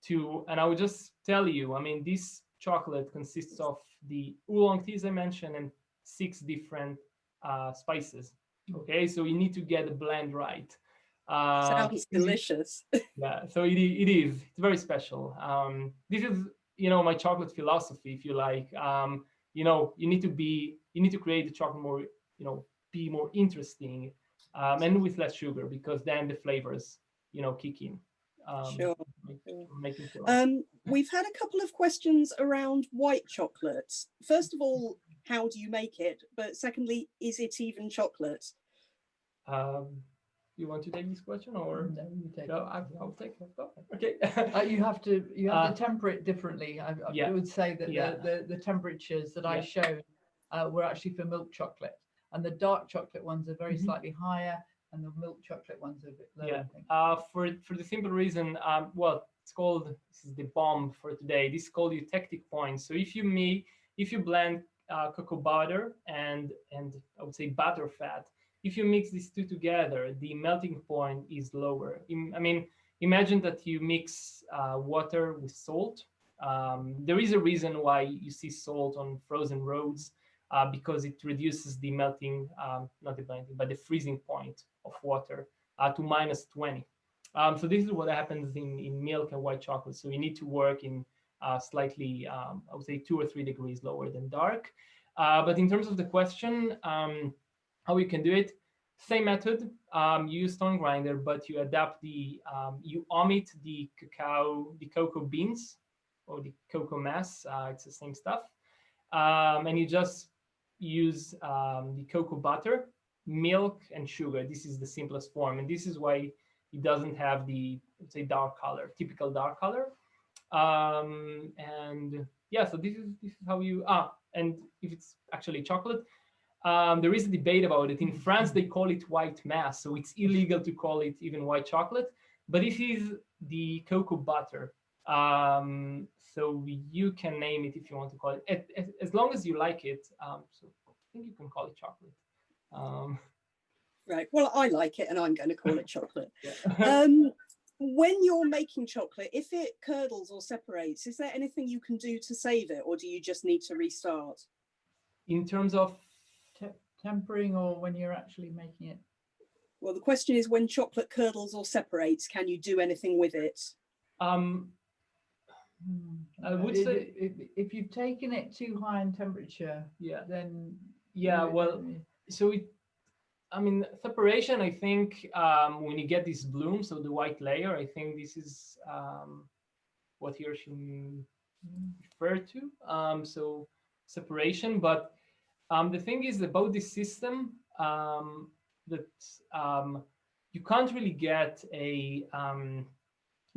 to. And I would just tell you, I mean, this chocolate consists of the oolong tea, as I mentioned, and 6 different spices. Okay, so you need to get the blend right. Sounds delicious. Yeah, so it is. It's very special. This is, my chocolate philosophy, if you like. You need to create the chocolate more, be more interesting, and with less sugar, because then the flavors, kick in. Sure. Making fun. We've had a couple of questions around white chocolate. First of all, how do you make it? But secondly, is it even chocolate? You want to take this question, or No, you take no? it. I'll take it. Okay. You have to temper it differently. I Yeah. would say that Yeah. the temperatures that I Yeah. showed were actually for milk chocolate, and the dark chocolate ones are very slightly higher, and the milk chocolate ones are a bit lower. Yeah. I think. For the simple reason, it's called, this is the bomb for today. This is called eutectic point. So if you blend cocoa butter and I would say butter fat, if you mix these two together, the melting point is lower. I mean, imagine that you mix water with salt. There is a reason why you see salt on frozen roads, because it reduces the melting, not the melting, but the freezing point of water to -20. So this is what happens in milk and white chocolate. So you need to work in slightly, I would say 2 or 3 degrees lower than dark. But in terms of the question, how you can do it, same method. You use stone grinder, but you adapt you omit the cocoa beans or the cocoa mass. It's the same stuff. And you just use the cocoa butter, milk, and sugar. This is the simplest form, and this is why it doesn't have the, let's say, dark color, typical dark color. And yeah, so this is how you and if it's actually chocolate, there is a debate about it. In France, they call it white mass, so it's illegal to call it even white chocolate. But this is the cocoa butter. So you can name it if you want to call it, as long as you like it. So I think you can call it chocolate. Right. Well, I like it, and I'm going to call it chocolate. Yeah. When you're making chocolate, if it curdles or separates, is there anything you can do to save it, or do you just need to restart? In terms of Tempering, or when you're actually making it? Well, the question is, when chocolate curdles or separates, can you do anything with it? I would say if you've taken it too high in temperature, yeah, then so I mean, separation, I think, when you get this bloom, so the white layer, I think this is what he or she referred to. So separation, but the thing is about this system, that you can't really get a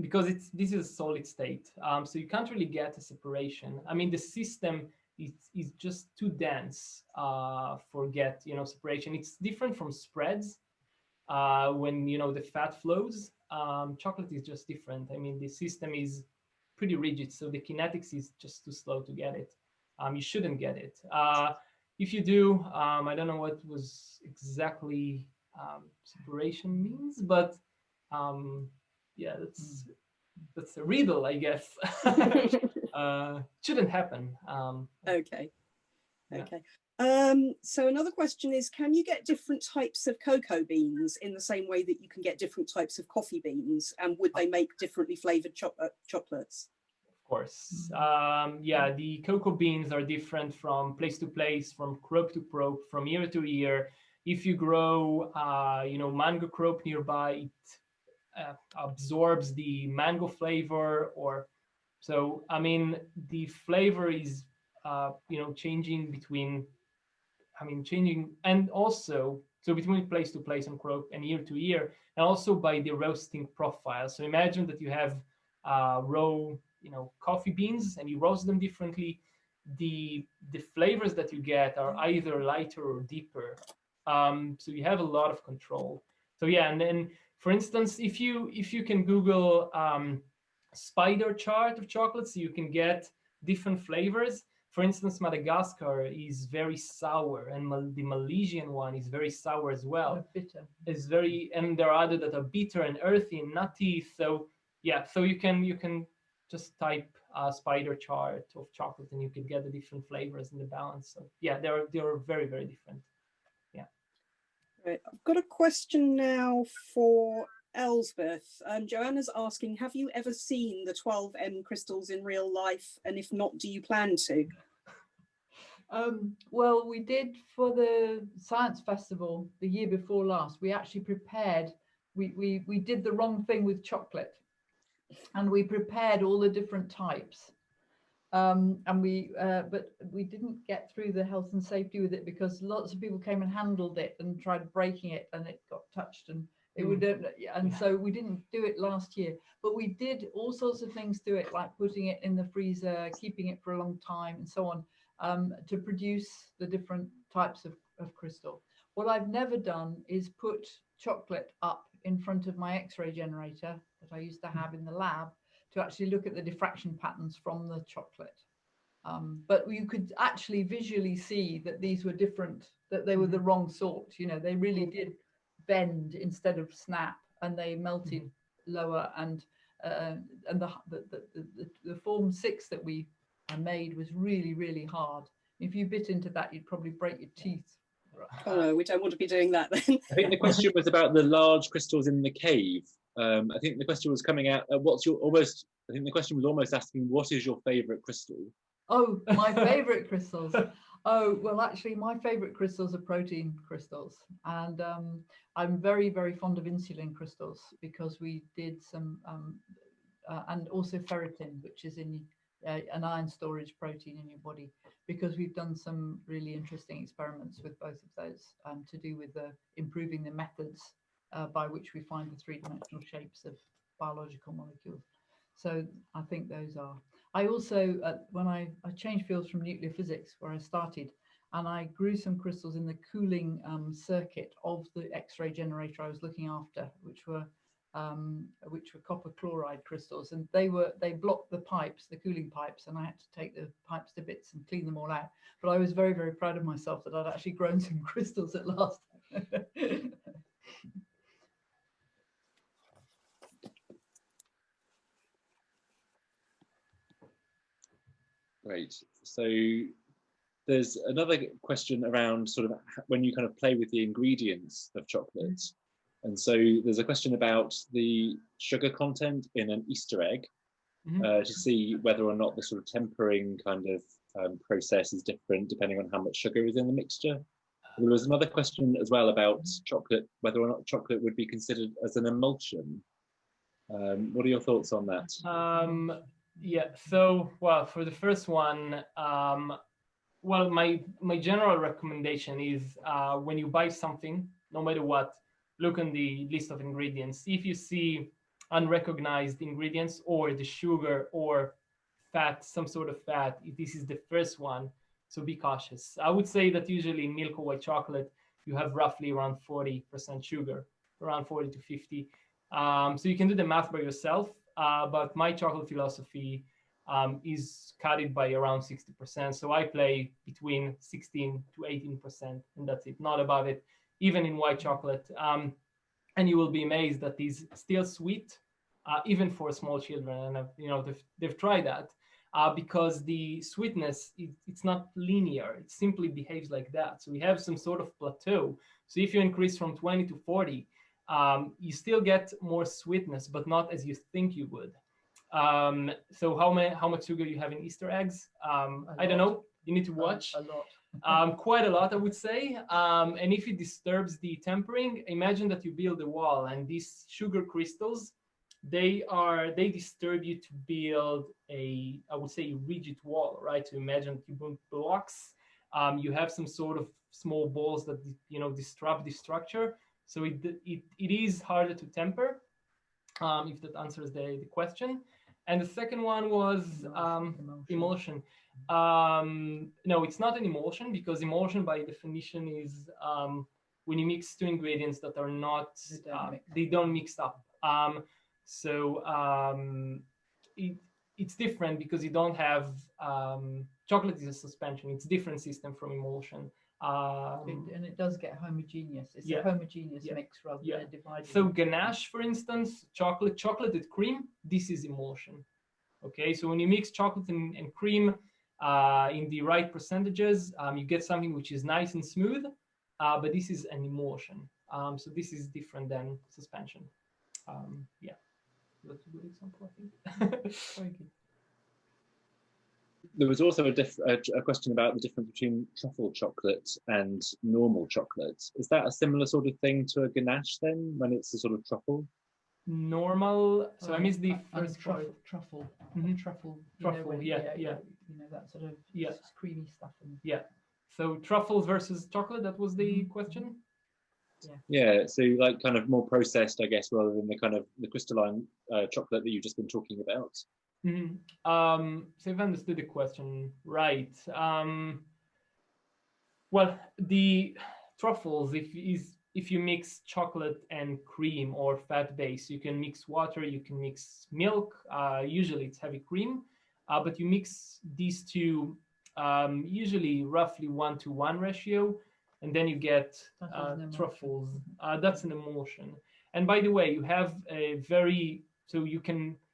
because this is a solid state, so you can't really get a separation. I mean, the system is just too dense for separation. It's different from spreads. When the fat flows, chocolate is just different. I mean, the system is pretty rigid, so the kinetics is just too slow to get it. You shouldn't get it. If you do, I don't know what was exactly separation means, but yeah, that's a riddle, I guess. Shouldn't happen. Okay. Yeah. Okay. So another question is, can you get different types of cocoa beans in the same way that you can get different types of coffee beans? And would they make differently flavored chocolates? Of course. Yeah, the cocoa beans are different from place to place, from crop to crop, from year to year. If you grow, mango crop nearby, it absorbs the mango flavor, or so. I mean, the flavor is, changing between. I mean, changing, and also so between place to place and crop and year to year, and also by the roasting profile. So imagine that you have raw, coffee beans, and you roast them differently. The flavors that you get are either lighter or deeper. So you have a lot of control. So yeah, and then for instance, if you can Google spider chart of chocolates, you can get different flavors. For instance, Madagascar is very sour, and the Malaysian one is very sour as well. Bitter. It's very, and there are other that are bitter and earthy and nutty. So yeah, so you can just type spider chart of chocolate, and you can get the different flavors and the balance. So yeah, they are very, very different. Yeah. Right. I've got a question now for Elspeth. Joanna's asking, have you ever seen the 12M crystals in real life? And if not, do you plan to? Well, we did for the science festival the year before last. We actually prepared, we did the wrong thing with chocolate, and we prepared all the different types. But we didn't get through the health and safety with it, because lots of people came and handled it and tried breaking it, and it got touched, and it would, and so we didn't do it last year. But we did all sorts of things to it, like putting it in the freezer, keeping it for a long time, and so on, to produce the different types of crystal. What I've never done is put chocolate up in front of my X-ray generator that I used to have in the lab, to actually look at the diffraction patterns from the chocolate. But you could actually visually see that these were different, that they were the wrong sort. They really did bend instead of snap, and they melted lower, and the form 6 that we made was really, really hard. If you bit into that, you'd probably break your teeth. Oh no, we don't want to be doing that then. I think the question was about the large crystals in the cave. I think the question was coming out, I think the question was almost asking, what is your favorite crystal? Oh, my favorite crystals. Oh, well, actually, my favorite crystals are protein crystals. And I'm very, very fond of insulin crystals, because we did some, and also ferritin, which is in an iron storage protein in your body, because we've done some really interesting experiments with both of those, to do with improving the methods by which we find the three-dimensional shapes of biological molecules. So I think those are. I also, when I changed fields from nuclear physics, where I started, and I grew some crystals in the cooling circuit of the X-ray generator I was looking after, which were copper chloride crystals, and they blocked the pipes, the cooling pipes, and I had to take the pipes to bits and clean them all out. But I was very, very proud of myself that I'd actually grown some crystals at last. Great. So there's another question around sort of when you kind of play with the ingredients of chocolate. And so there's a question about the sugar content in an Easter egg, to see whether or not the sort of tempering kind of process is different depending on how much sugar is in the mixture. There was another question as well about chocolate, whether or not chocolate would be considered as an emulsion. What are your thoughts on that? Yeah, so, well, for the first one, well, my general recommendation is when you buy something, no matter what, look on the list of ingredients. If you see unrecognized ingredients, or the sugar or fat, some sort of fat, this is the first one, so be cautious. I would say that usually in milk or white chocolate, you have roughly around 40% sugar, around 40 to 50. So you can do the math by yourself. But my chocolate philosophy is cut it by around 60%. So I play between 16 to 18%, and that's it, not above it, even in white chocolate. And you will be amazed that it's still sweet, even for small children. And they've tried that because the sweetness, it's not linear. It simply behaves like that. So we have some sort of plateau. So if you increase from 20 to 40, you still get more sweetness, but not as you think you would. So how much sugar you have in Easter eggs? I don't know. You need to watch. A lot. Quite a lot, I would say. And if it disturbs the tempering, imagine that you build a wall, and these sugar crystals, they disturb you to build a, I would say, rigid wall, right? So imagine you build blocks. You have some sort of small balls that disrupt the structure. So it is harder to temper. If that answers the question. And the second one was emulsion. No, it's not an emulsion, because emulsion by definition is when you mix two ingredients that are not, they don't mix up. It's different because you don't have, chocolate is a suspension. It's a different system from emulsion. And it does get homogeneous. It's a homogeneous mix rather than a divided. So ganache, for instance, chocolated cream, this is emulsion. Okay, so when you mix chocolate and cream in the right percentages, you get something which is nice and smooth, but this is an emulsion. So this is different than suspension. Yeah, that's a good example, I think. Very good. There was also a question about the difference between truffle chocolate and normal chocolate. Is that a similar sort of thing to a ganache then, when it's a sort of truffle? Normal. So I missed the first truffle. Mm-hmm. Truffle. Yeah. You know, that sort of creamy stuff. Yeah. So truffles versus chocolate. That was the question. Yeah. So like kind of more processed, I guess, rather than the kind of the crystalline chocolate that you've just been talking about. Mm-hmm. So I've understood the question right. Well, the truffles, if you mix chocolate and cream or fat base, you can mix water, you can mix milk. Usually it's heavy cream, but you mix these two, usually roughly 1-to-1 ratio, and then you get truffles. That's an emulsion. And by the way, you have a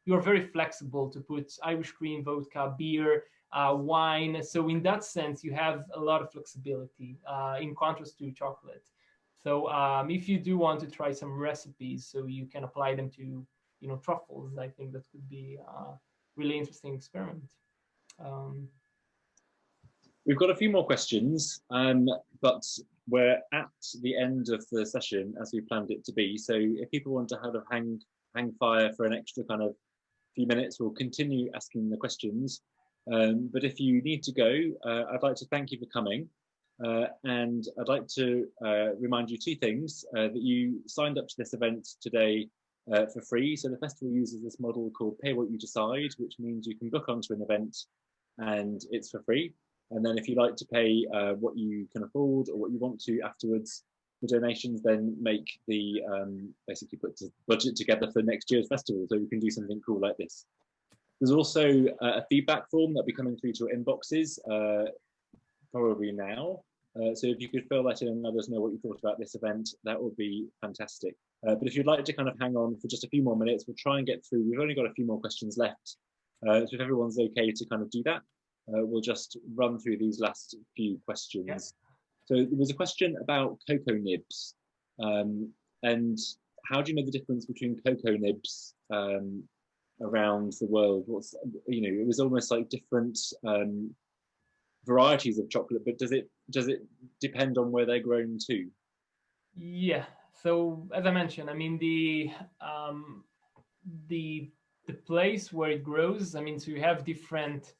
you're very flexible to put Irish cream, vodka, beer, wine. So in that sense, you have a lot of flexibility in contrast to chocolate. So if you do want to try some recipes, so you can apply them to, truffles, I think that could be a really interesting experiment. We've got a few more questions, but we're at the end of the session as we planned it to be. So if people want to kind of hang fire for an extra kind of few minutes, we'll continue asking the questions. But if you need to go, I'd like to thank you for coming. And I'd like to remind you two things, that you signed up to this event today for free. So the festival uses this model called Pay What You Decide, which means you can book onto an event and it's for free. And then if you like to pay what you can afford or what you want to afterwards, the donations then make the, basically put the budget together for next year's festival. So you can do something cool like this. There's also a feedback form that'll be coming through to your inboxes probably now. So if you could fill that in and let us know what you thought about this event, that would be fantastic. But if you'd like to kind of hang on for just a few more minutes, we'll try and get through. We've only got a few more questions left. So if everyone's okay to kind of do that, we'll just run through these last few questions. Yeah. So there was a question about cocoa nibs. And how do you know the difference between cocoa nibs around the world? It was almost like different varieties of chocolate, but does it depend on where they're grown to? Yeah. So as I mentioned, I mean the place where it grows. I mean, so you have different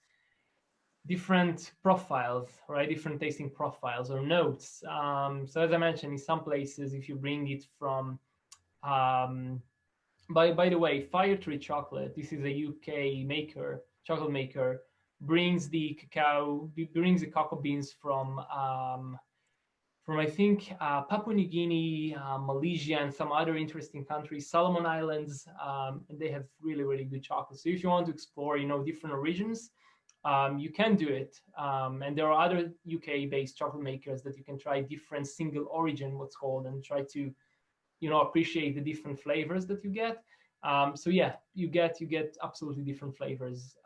profiles, right? Different tasting profiles or notes. So as I mentioned, in some places, if you bring it from, by the way, Fire Tree Chocolate, this is a UK chocolate maker, brings the cocoa beans from I think Papua New Guinea, Malaysia, and some other interesting countries, Solomon Islands, and they have really, really good chocolate. So if you want to explore, different origins, you can do it. And there are other UK-based chocolate makers that you can try different single origin, what's called, and try to, appreciate the different flavors that you get. So yeah, you get absolutely different flavors.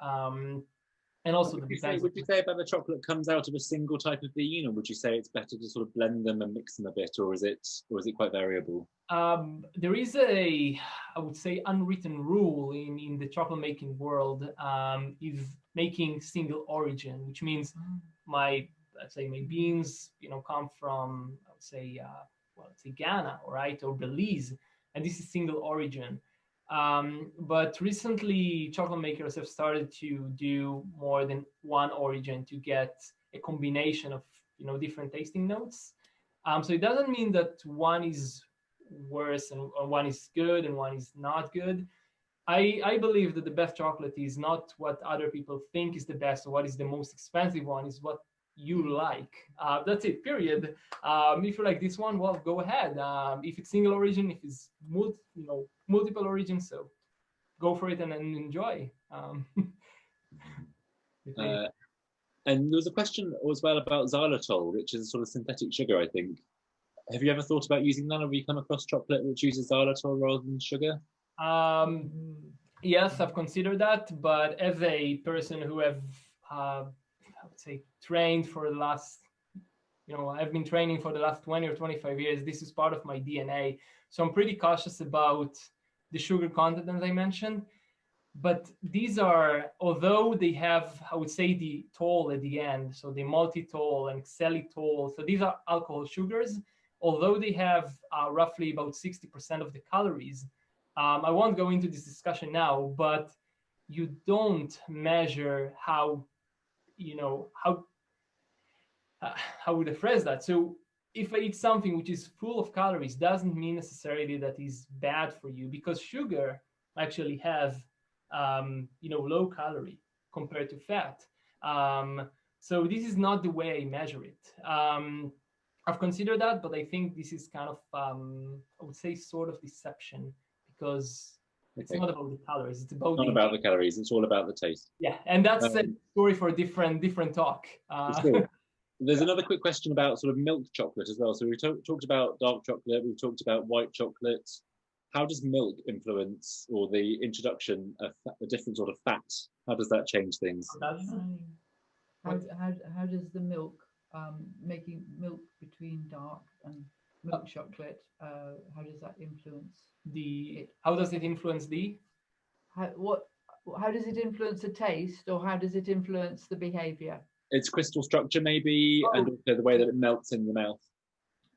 And and also Would the you say, depends. would you say about the chocolate comes out of a single type of bean, or would you say it's better to sort of blend them and mix them a bit, or is it quite variable? There is I would say, unwritten rule in the chocolate making world, is making single origin, which means let's say my beans, come from, I would say, let's say Ghana, right, or Belize, and this is single origin. But recently, chocolate makers have started to do more than one origin to get a combination of different tasting notes. So it doesn't mean that one is worse or one is good and one is not good. I believe that the best chocolate is not what other people think is the best or what is the most expensive one, is what you like. That's it, period. If you like this one, well, go ahead. If it's single origin, if it's multiple origins, so go for it and enjoy. And there was a question as well about xylitol, which is a sort of synthetic sugar, I think. Have you ever thought about using that? Or have you come across chocolate which uses xylitol rather than sugar? Yes, I've considered that, but as a person who have, I would say, trained for the last, I've been training for the last 20 or 25 years. This is part of my DNA. So I'm pretty cautious about the sugar content, as I mentioned. But these are, although they have, I would say, the toll at the end, so the maltitol and xylitol, so these are alcohol sugars, although they have roughly about 60% of the calories. I won't go into this discussion now, but you don't measure how would I phrase that? So if I eat something which is full of calories, doesn't mean necessarily that is bad for you, because sugar actually has, low calorie compared to fat. So this is not the way I measure it. I've considered that, but I think this is kind of, I would say, sort of deception, because it's not about the calories. It's about about the calories. It's all about the taste. Yeah, and that's a story for a different talk. There's another quick question about sort of milk chocolate as well. So we talked about dark chocolate. We've talked about white chocolate. How does milk influence, or the introduction of a different sort of fat? How does that change things? How does the milk, making milk between dark and milk chocolate, how does that influence how does it influence the how does it influence the taste, or how does it influence the behavior? Its crystal structure, maybe, and also the way that it melts in the mouth.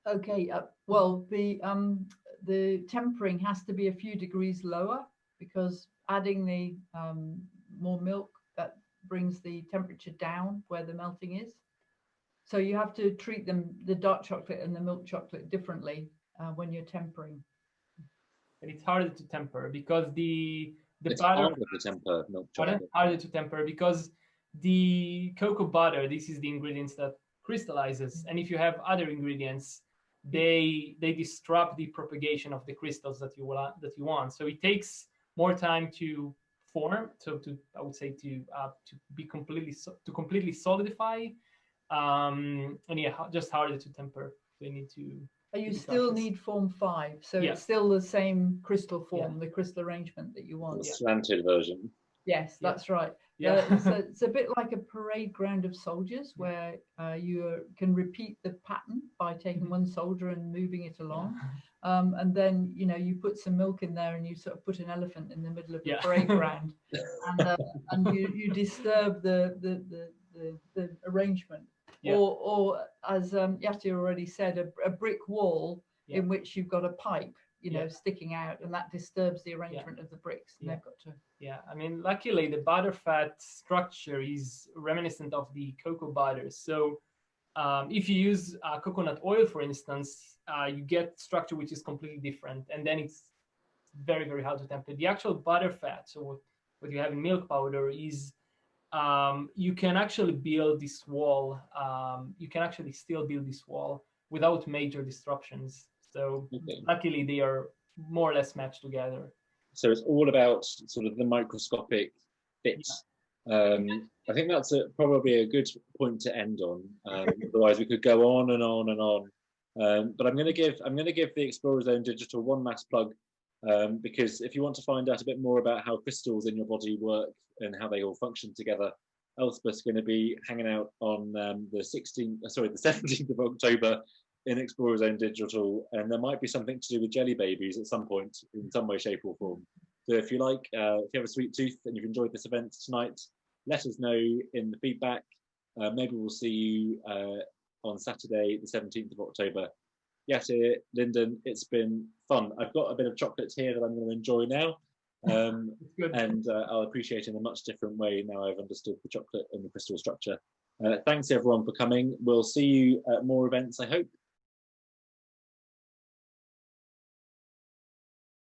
Okay, well, the tempering has to be a few degrees lower, because adding the more milk, that brings the temperature down where the melting is. So you have to treat the dark chocolate and the milk chocolate differently when you're tempering. And it's harder to temper because it's butter harder to temper milk chocolate. Harder to temper because the cocoa butter, this is the ingredients that crystallizes, and if you have other ingredients, they disrupt the propagation of the crystals that you want. So it takes more time to form, I would say to completely solidify, and yeah, just harder to temper. So you need to. You still need form 5, so it's still the same crystal form, the crystal arrangement that you want. The slanted version. Yes, that's right. Yeah. So it's a bit like a parade ground of soldiers, where you can repeat the pattern by taking one soldier and moving it along. And then, you put some milk in there and you sort of put an elephant in the middle of the parade ground, and you disturb the arrangement. Yeah. Or as Yati already said, a brick wall in which you've got a pipe, sticking out, and that disturbs the arrangement of the bricks. And they've got to. Yeah, I mean, luckily the butterfat structure is reminiscent of the cocoa butter. So if you use coconut oil, for instance, you get structure which is completely different, and then it's very, very hard to temper. The actual butterfat, so what you have in milk powder, is you can actually build this wall. You can actually still build this wall without major disruptions. So luckily they are more or less matched together. So it's all about sort of the microscopic bits. I think that's probably a good point to end on. Otherwise, we could go on and on and on. But I'm going to give the Explorers Own Digital one last plug, because if you want to find out a bit more about how crystals in your body work and how they all function together, Elspeth's going to be hanging out on the 17th of October in Explorer's Own Digital, and there might be something to do with jelly babies at some point in some way, shape or form. So if you like, if you have a sweet tooth and you've enjoyed this event tonight, let us know in the feedback. Maybe we'll see you on Saturday, the 17th of October. Yatir, Lyndon, it's been fun. I've got a bit of chocolate here that I'm going to enjoy now. And I'll appreciate it in a much different way now I've understood the chocolate and the crystal structure. Thanks everyone for coming. We'll see you at more events, I hope.